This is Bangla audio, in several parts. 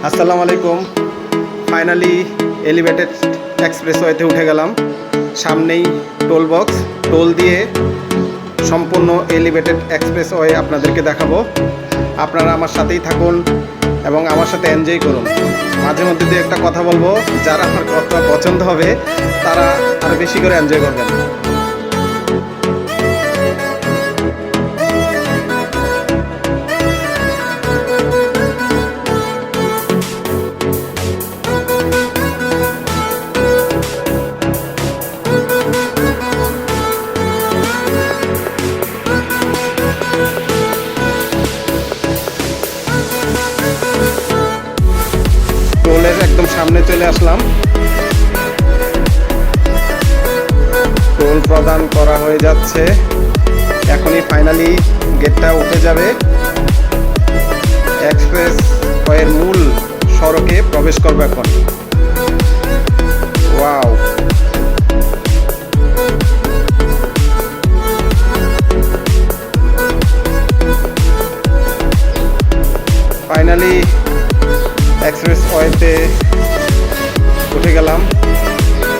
আসসালামু আলাইকুম। ফাইনালি এলিভেটেড এক্সপ্রেসওয়েতে উঠে গেলাম। সামনেই টোল বক্স, টোল দিয়ে সম্পূর্ণ এলিভেটেড এক্সপ্রেসওয়ে আপনাদেরকে দেখাবো। আপনারা আমার সাথেই থাকুন এবং আমার সাথে এনজয় করুন। মাঝে মধ্যে দু একটা কথা বলবো, যারা আমার কথা পছন্দ হবে তারা আরও বেশি করে এনজয় করবেন। টোলের একদম সামনে চলে আসলাম। টোল প্রদান করা হয়ে যাচ্ছে, এখনই ফাইনালি গেটটা উঠে যাবে। এক্সপ্রেস ওয়ের মূল সড়কে প্রবেশ করবে এখন। ওয়াও, ফাইনালি এক্সপ্রেস ওয়েতে উঠে গেলাম।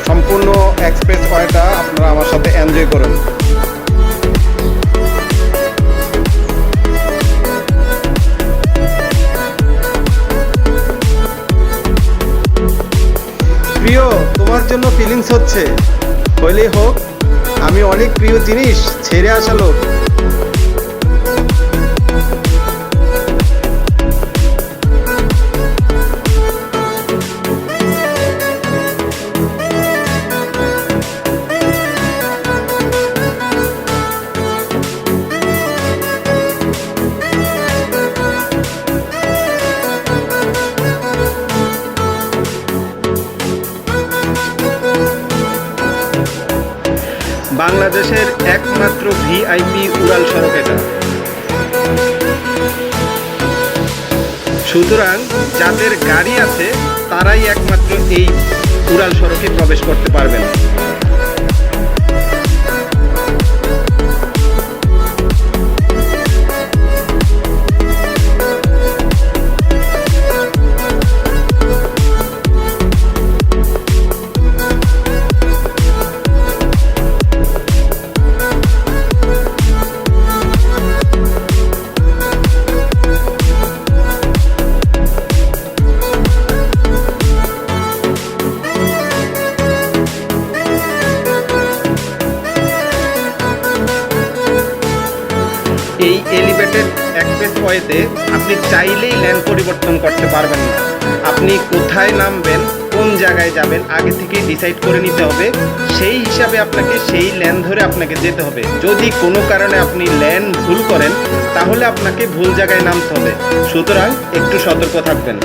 সম্পূর্ণ এক্সপ্রেস ওয়েটা আপনারা আমার সাথে এনজয় করুন। প্রিয়, তোমার জন্য ফিলিংস হচ্ছে, হইলেই হোক। আমি অনেক প্রিয় জিনিস ছেড়ে আসা লোক। বাংলাদেশের একমাত্র ভিআইপি উড়াল সড়ক এটা। সুতরাং যাদের গাড়ি আছে তারাই একমাত্র এই উড়াল সড়কে প্রবেশ করতে পারবেন। এই এলিভেটেড এক্সপ্রেসওয়েতে আপনি চাইলেই লেন পরিবর্তন করতে পারবেন না। আপনি কোথায় নামবেন, কোন জায়গায় যাবেন আগে থেকেই ডিসাইড করে নিতে হবে। সেই হিসাবে আপনাকে সেই লেন ধরে আপনাকে যেতে হবে। যদি কোনো কারণে আপনি লেন ভুল করেন তাহলে আপনাকে ভুল জায়গায় নামতে হবে। সুতরাং একটু সতর্ক থাকবেন।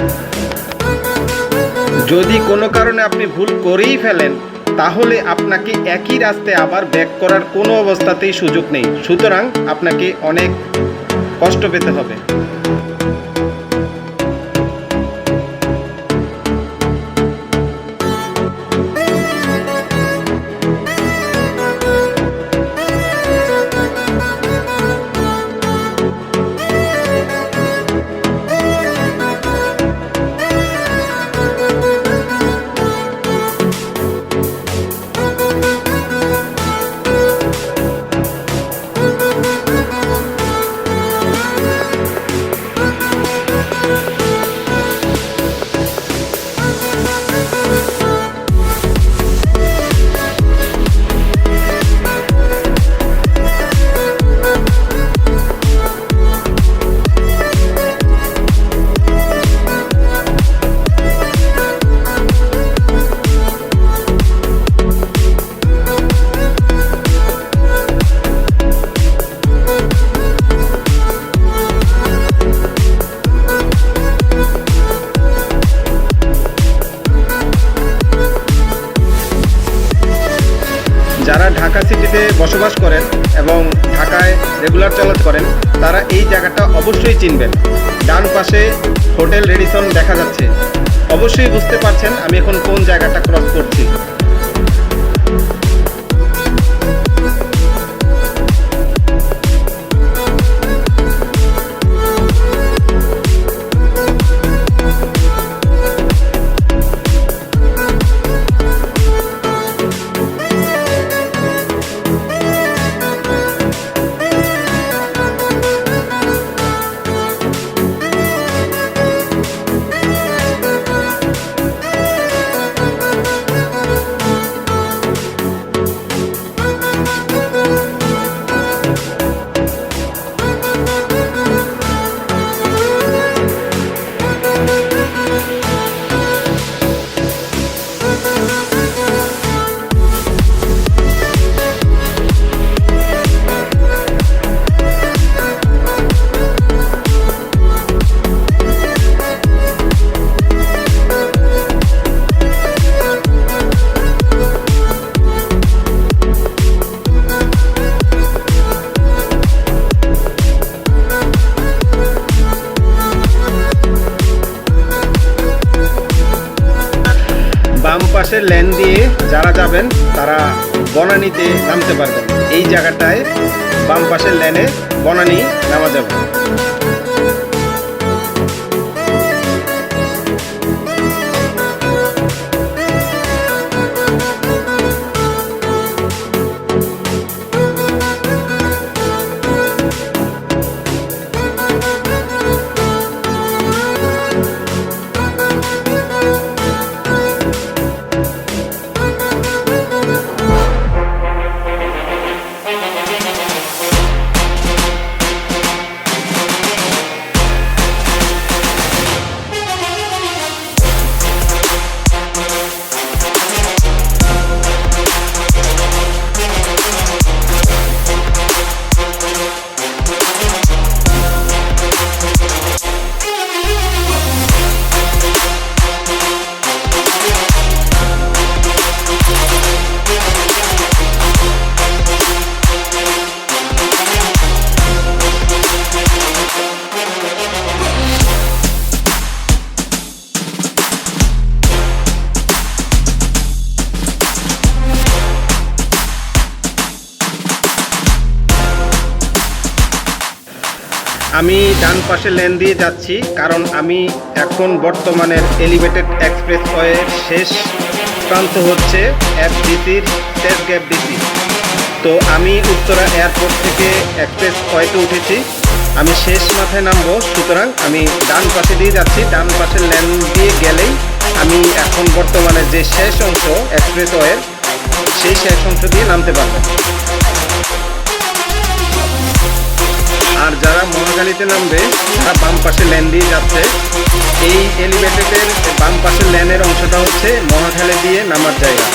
যদি কোনো কারণে আপনি ভুল করেই ফেলেন তাহলে আপনাকে একই রাস্তায় আবার ব্যাক করার কোনো অবস্থাতেই সুযোগ নেই। সুতরাং আপনাকে অনেক কষ্ট পেতে হবে। যারা ঢাকা সিটিতে বসবাস করেন এবং ঢাকায় রেগুলার চলাচল করেন তারা এই জায়গাটা অবশ্যই চিনবেন। ডান পাশে হোটেল রেডিসন দেখা যাচ্ছে। অবশ্যই বুঝতে পারছেন আমি এখন কোন জায়গাটা ক্রস করছি। পাশের লেন দিয়ে যারা যাবেন তারা বনানীতে নামতে পারবেন। এই জায়গাটায় বাম পাশের লেনে বনানী নামা যাবে। আমি ডান পাশে লেন দিয়ে যাচ্ছি কারণ আমি এখন বর্তমানের এলিভেটেড এক্সপ্রেসওয়ের শেষ প্রান্ত হচ্ছে এফডিসির তেজগাঁও ডিসি। তো আমি উত্তরা এয়ারপোর্ট থেকে এক্সপ্রেসওয়েতে উঠেছি, আমি শেষ মাথায় নামবো, সুতরাং আমি ডান পাশে দিয়ে যাচ্ছি। ডান পাশের লেন দিয়ে গেলেই আমি এখন বর্তমানে যে শেষ অংশ এক্সপ্রেসওয়ের সেই শেষ অংশ দিয়ে নামতে পারবো। আর যারা মহাখালীতে নামবে তারা বাম পাশে লেন দিয়ে যাচ্ছে। এই এলিভেটেডের বাম পাশের লেনের অংশটা হচ্ছে মহাখালী দিয়ে নামার জায়গা।